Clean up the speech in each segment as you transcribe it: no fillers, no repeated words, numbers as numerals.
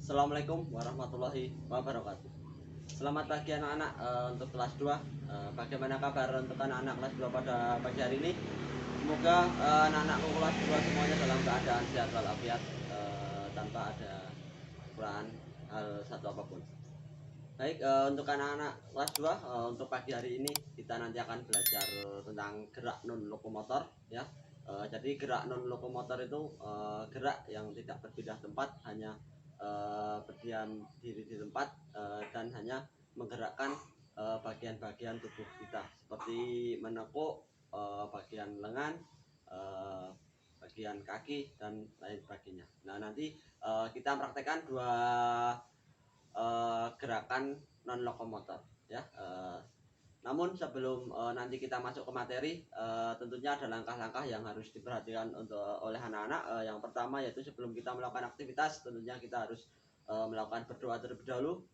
Assalamualaikum warahmatullahi wabarakatuh. Selamat pagi anak-anak, untuk kelas 2. Bagaimana kabar untuk anak-anak kelas 2 pada pagi hari ini? Semoga anak-anakku kelas 2 semuanya dalam keadaan sehat walafiat, tanpa ada kekurangan hal satu apapun. Baik, untuk anak-anak kelas 2, untuk pagi hari ini kita nanti akan belajar tentang gerak non lokomotor ya. Jadi gerak non lokomotor itu gerak yang tidak berpindah tempat, hanya berdiam diri di tempat, dan hanya menggerakkan bagian-bagian tubuh kita seperti menekuk, bagian lengan, bagian kaki dan lain sebagainya. Nah, nanti kita praktekkan dua gerakan non lokomotor ya. Namun sebelum nanti kita masuk ke materi, tentunya ada langkah-langkah yang harus diperhatikan oleh anak-anak. Yang pertama yaitu sebelum kita melakukan aktivitas, tentunya kita harus melakukan berdoa terlebih dahulu.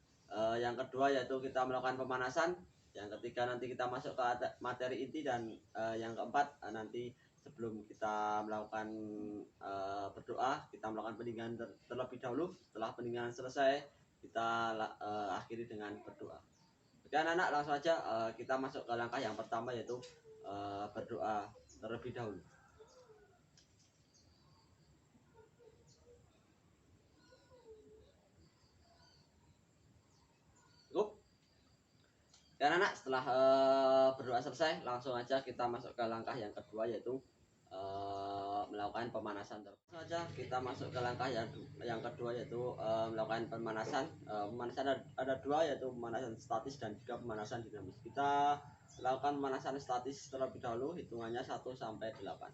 Yang kedua yaitu kita melakukan pemanasan. Yang ketiga nanti kita masuk ke materi inti, dan yang keempat nanti sebelum kita melakukan berdoa, kita melakukan pendinginan terlebih dahulu. Setelah pendinginan selesai, kita akhiri dengan berdoa. Oke anak-anak, langsung aja kita masuk ke langkah yang pertama yaitu berdoa terlebih dahulu. Cukup? Dan anak, setelah berdoa selesai, langsung aja kita masuk ke langkah yang kedua yaitu melakukan pemanasan. Langsung aja kita masuk ke langkah yang kedua yaitu melakukan pemanasan. Pemanasan ada dua, yaitu pemanasan statis dan juga pemanasan dinamis. Kita lakukan pemanasan statis terlebih dahulu, hitungannya 1 sampai 8.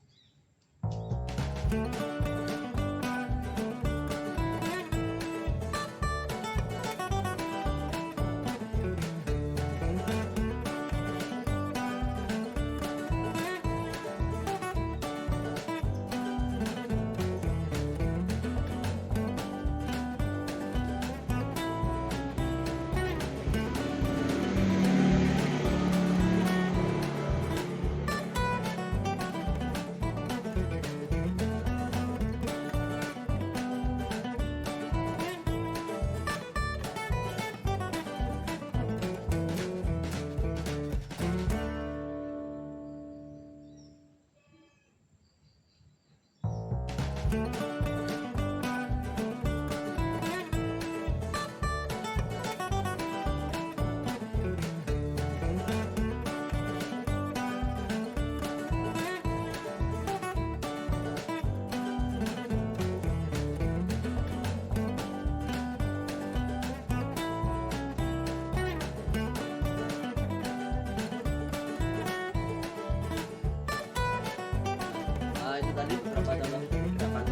Itu tadi beberapa contoh gerakan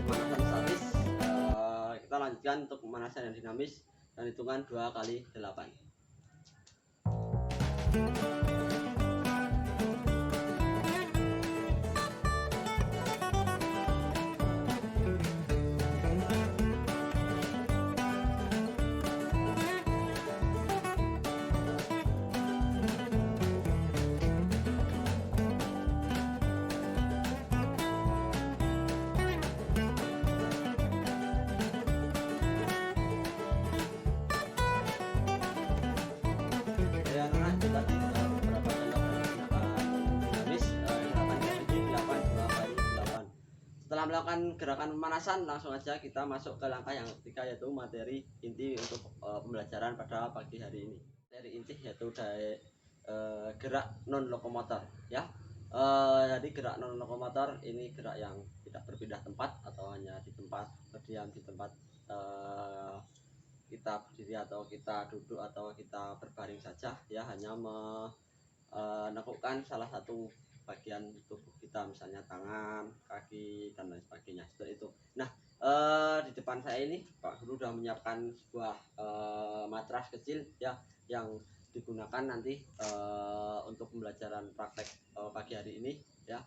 pemanasan statis. Kita lanjutkan untuk pemanasan yang dinamis dan hitungan 2 kali 8. Setelah melakukan gerakan pemanasan, langsung aja kita masuk ke langkah yang ketiga yaitu materi inti untuk pembelajaran pada pagi hari ini. Materi inti yaitu dari gerak non lokomotor ya. Jadi gerak non lokomotor ini gerak yang tidak berpindah tempat atau hanya di tempat, berdiam di tempat, kita berdiri atau kita duduk atau kita berbaring saja ya, hanya menekukkan salah satu bagian tubuh kita, misalnya tangan, kaki dan lain sebagainya seperti itu. Nah, di depan saya ini Pak Guru sudah menyiapkan sebuah matras kecil ya, yang digunakan nanti untuk pembelajaran praktek pagi hari ini ya.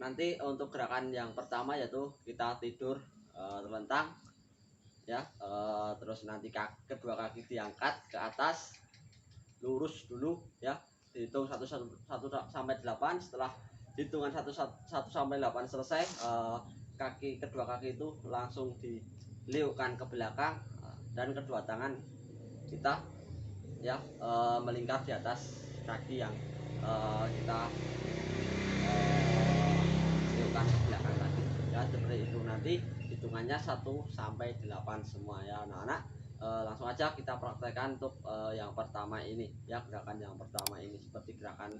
Nanti untuk gerakan yang pertama yaitu kita tidur terlentang ya, terus nanti kedua kaki diangkat ke atas, lurus dulu ya, dihitung 1 sampai 8. Setelah hitungan 1 sampai 8 selesai, kedua kaki itu langsung liukkan ke belakang, dan kedua tangan kita ya melingkar di atas kaki yang kita liukkan ke belakang tadi ya. Seperti itu, nanti hitungannya 1 sampai 8 semua ya anak-anak. Langsung aja kita praktekkan untuk yang pertama ini ya. Gerakan yang pertama ini seperti gerakan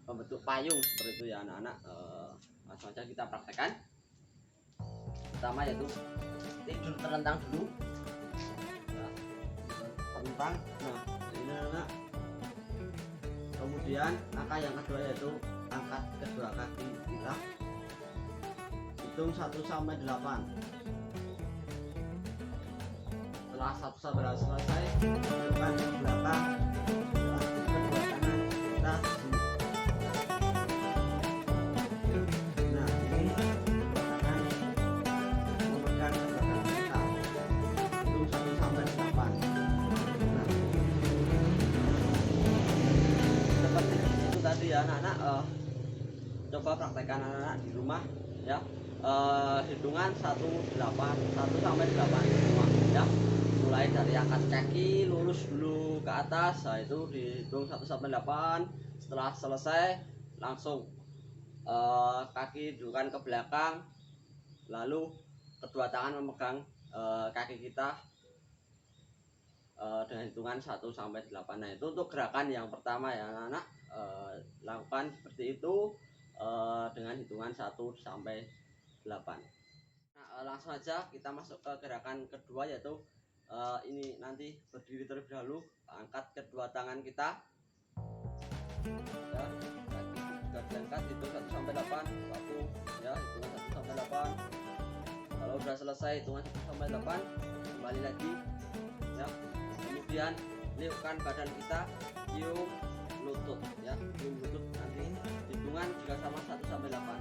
pembentuk payung seperti itu ya anak-anak. Langsung aja kita praktekkan. Pertama yaitu tidur terlentang dulu ya, terlentang. Nah ini anak, kemudian langkah yang kedua yaitu angkat kedua kaki kita, hitung 1 sampai 8. Setelah 1 sampai 8 selesai, lakukan ke belakang, kedua tangan kita di sini. Nah ini kedua tangan memegang kedua kaki kita, hitung 1 sampai 8. Nah seperti itu tadi ya anak-anak. Coba praktekkan anak-anak di rumah ya. Hitungan 1 sampai 8 semua ya. Mulai dari angkat kaki lurus dulu ke atas, nah itu dihitung 1 sampai 8. Setelah selesai langsung kaki dudukan ke belakang, lalu kedua tangan memegang kaki kita dengan hitungan 1 sampai 8. Nah itu untuk gerakan yang pertama ya anak-anak. Lakukan seperti itu dengan hitungan 1 sampai 8. Nah langsung aja kita masuk ke gerakan kedua yaitu ini nanti berdiri terlebih dahulu, angkat kedua tangan kita ya, kaki juga diangkat, hitung 1 sampai 8. 1 ya, hitungan 1 sampai 8. Kalau udah selesai hitungan 1 sampai 8, kembali lagi ya. Kemudian liukkan badan kita, cium lutut ya, cium lutut. Nanti hitungan juga sama 1 sampai 8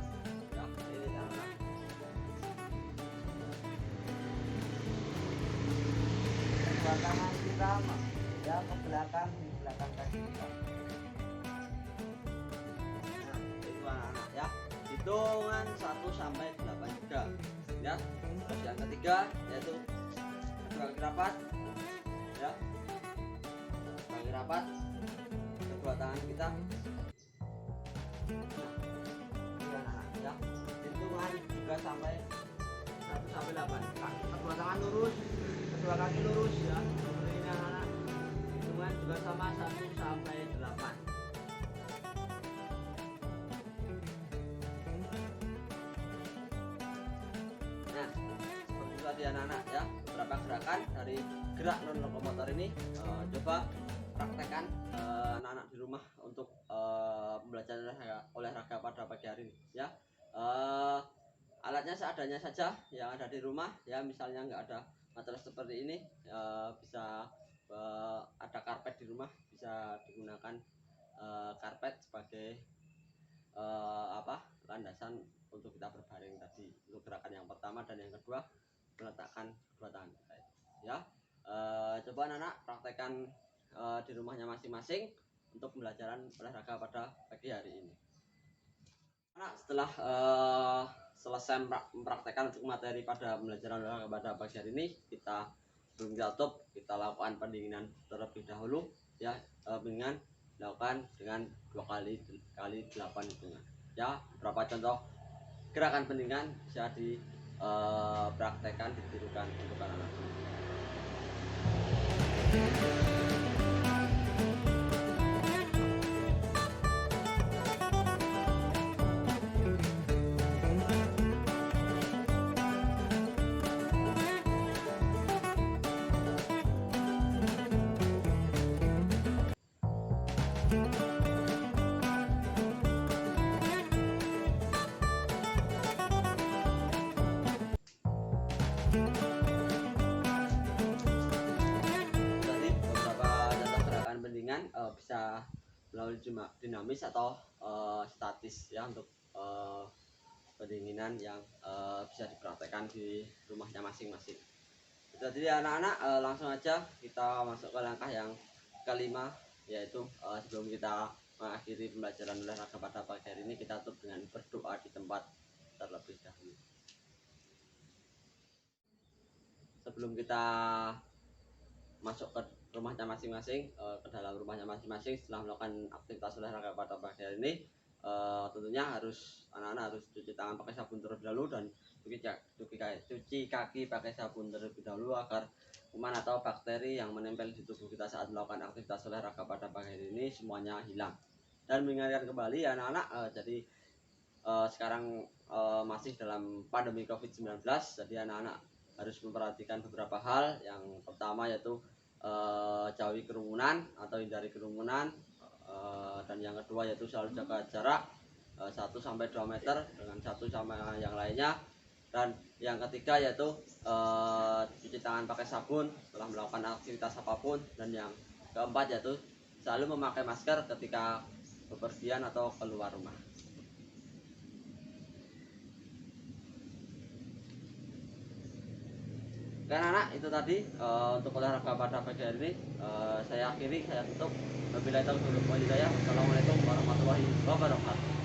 ya. Ini karena kedua tangan kita ya ke belakang, di belakang kaki kita. Nah itu anak-anak ya, hitungan 1 sampai 8 juga ya. Terus yang ketiga yaitu kedua kaki rapat ya, kaki rapat, kedua tangan kita. Nah ini anak-anak ya, hitungan juga sampai 1 sampai 8. Kedua tangan lurus, kedua kaki lurus ya. Seperti ini anak-anak. Hitungan juga sama 1 sampai 8. Nah seperti itu tadi anak-anak ya, beberapa gerakan dari gerak non lokomotor ini. Coba praktekkan anak-anak di rumah untuk pembelajaran olahraga pada pagi hari ini ya. Alatnya seadanya saja yang ada di rumah ya. Misalnya nggak ada matras seperti ini, bisa ada karpet di rumah, bisa digunakan karpet sebagai landasan untuk kita berbaring tadi, untuk gerakan yang pertama dan yang kedua meletakkan kedua tangan kita ya. Coba anak-anak praktekkan di rumahnya masing-masing untuk pembelajaran olahraga pada pagi hari ini. Anak setelah selesai mempraktekkan untuk materi pada pembelajaran olahraga pada pagi hari ini, kita sebelum kita tutup, kita lakukan pendinginan terlebih dahulu ya. Pendinginan dilakukan dengan 2 kali 8 hitungan ya. Beberapa contoh gerakan pendinginan bisa dipraktekkan, ditirukan untuk anak-anak. Bisa melalui dinamis atau statis ya, untuk pendinginan yang bisa dipraktekkan di rumahnya masing-masing. Jadi anak-anak langsung aja kita masuk ke langkah yang kelima, yaitu sebelum kita mengakhiri pembelajaran olahraga pada pagi hari ini, kita tutup dengan berdoa di tempat terlebih dahulu. sebelum kita masuk ke rumahnya masing-masing, ke dalam rumahnya masing-masing setelah melakukan aktivitas olahraga pada pagi hari ini, tentunya anak-anak harus cuci tangan pakai sabun terlebih dahulu dan cuci kaki pakai sabun terlebih dahulu agar kuman atau bakteri yang menempel di tubuh kita saat melakukan aktivitas olahraga pada pagi hari ini semuanya hilang. Dan mengingatkan kembali anak-anak, jadi sekarang masih dalam pandemi COVID-19, jadi anak-anak harus memperhatikan beberapa hal. Yang pertama yaitu jauhi kerumunan atau hindari kerumunan, dan yang kedua yaitu selalu jaga jarak 1-2 meter dengan satu sama yang lainnya, dan yang ketiga yaitu cuci tangan pakai sabun setelah melakukan aktivitas apapun, dan yang keempat yaitu selalu memakai masker ketika bepergian atau keluar rumah. Kan anak itu tadi untuk olahraga pada pagi hari ini saya akhiri, saya tutup. Wabillahi taufiq wal hidayah. Wassalamualaikum warahmatullahi wabarakatuh.